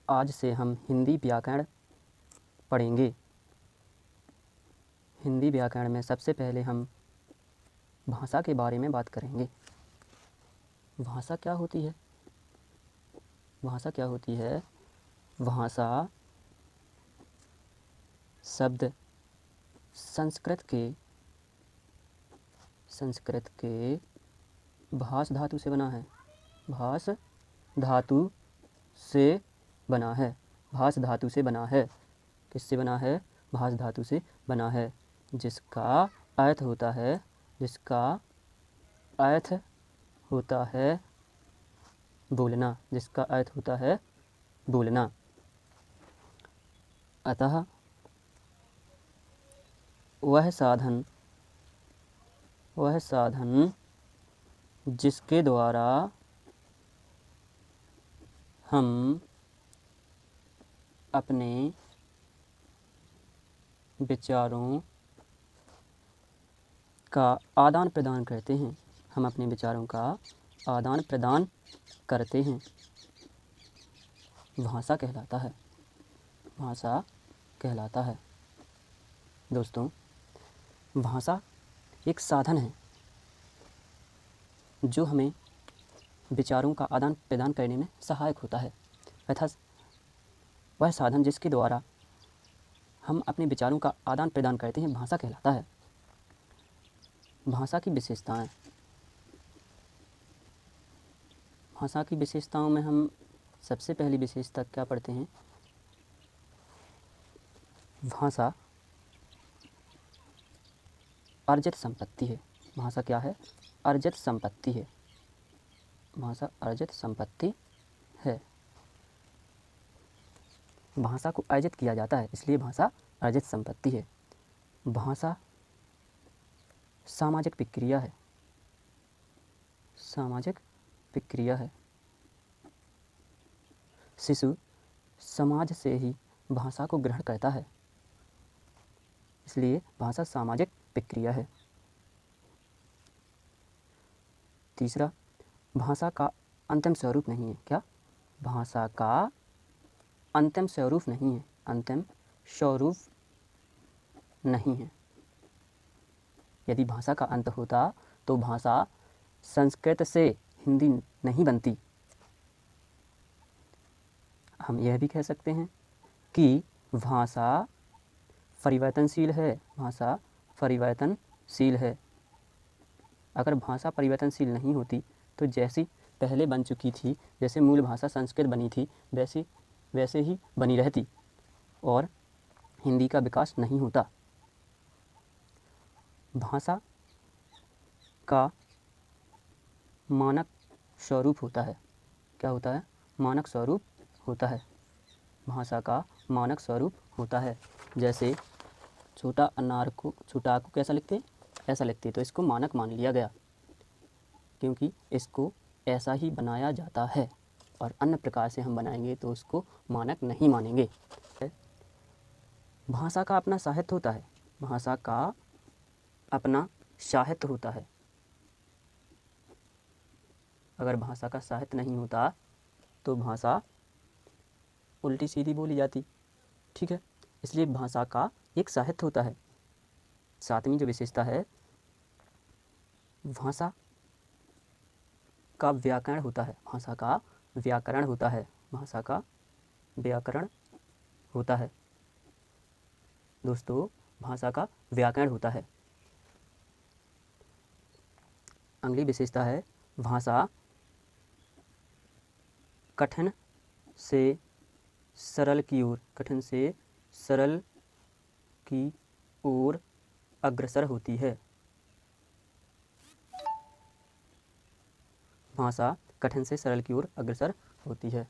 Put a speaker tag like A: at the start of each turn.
A: आज से हम हिंदी व्याकरण पढ़ेंगे। हिंदी व्याकरण में सबसे पहले हम भाषा के बारे में बात करेंगे। भाषा क्या होती है? भाषा क्या होती है? भाषा शब्द संस्कृत के भाष धातु से बना है। भाष धातु से बना है। भाष धातु से बना है। किससे बना है? भाष धातु से बना है, जिसका अर्थ होता है बोलना। जिसका अर्थ होता है बोलना। अतः वह साधन जिसके द्वारा हम अपने विचारों का आदान प्रदान करते हैं। हम अपने विचारों का आदान प्रदान करते हैं, भाषा कहलाता है। भाषा कहलाता है। दोस्तों, भाषा एक साधन है जो हमें विचारों का आदान प्रदान करने में सहायक होता है। अर्थात वह साधन जिसके द्वारा हम अपने विचारों का आदान प्रदान करते हैं, भाषा कहलाता है। भाषा की विशेषताएं। भाषा की विशेषताओं में हम सबसे पहली विशेषता क्या पढ़ते हैं? भाषा अर्जित संपत्ति है। भाषा क्या है? अर्जित संपत्ति है। भाषा अर्जित संपत्ति है। भाषा को अर्जित किया जाता है, इसलिए भाषा अर्जित संपत्ति है। भाषा सामाजिक प्रक्रिया है। सामाजिक प्रक्रिया है। शिशु समाज से ही भाषा को ग्रहण करता है, इसलिए भाषा सामाजिक प्रक्रिया है। तीसरा, भाषा का अंतिम स्वरूप नहीं है। क्या? भाषा का अंतिम स्वरूप नहीं है। अंतिम स्वरूप नहीं है। यदि भाषा का अंत होता तो भाषा संस्कृत से हिंदी नहीं बनती। हम यह भी कह सकते हैं कि भाषा परिवर्तनशील है। भाषा परिवर्तनशील है। अगर भाषा परिवर्तनशील नहीं होती तो जैसी पहले बन चुकी थी, जैसे मूल भाषा संस्कृत बनी थी, वैसे ही बनी रहती और हिंदी का विकास नहीं होता। भाषा का मानक स्वरूप होता है। क्या होता है? मानक स्वरूप होता है। भाषा का मानक स्वरूप होता है। जैसे छोटा अनार को छोटा को कैसा लिखते हैं? ऐसा लिखते हैं, तो इसको मानक मान लिया गया क्योंकि इसको ऐसा ही बनाया जाता है, और अन्य प्रकार से हम बनाएंगे तो उसको मानक नहीं मानेंगे। भाषा का अपना साहित्य होता है। भाषा का अपना साहित्य होता है। अगर भाषा का साहित्य नहीं होता तो भाषा उल्टी सीधी बोली जाती। ठीक है, इसलिए भाषा का एक साहित्य होता है। सातवीं जो विशेषता है, भाषा का व्याकरण होता है। भाषा का व्याकरण होता है। भाषा का व्याकरण होता है। दोस्तों, भाषा का व्याकरण होता है। अगली विशेषता है, भाषा कठिन से सरल की ओर अग्रसर होती है। भाषा कठिन से सरल की ओर अग्रसर होती है।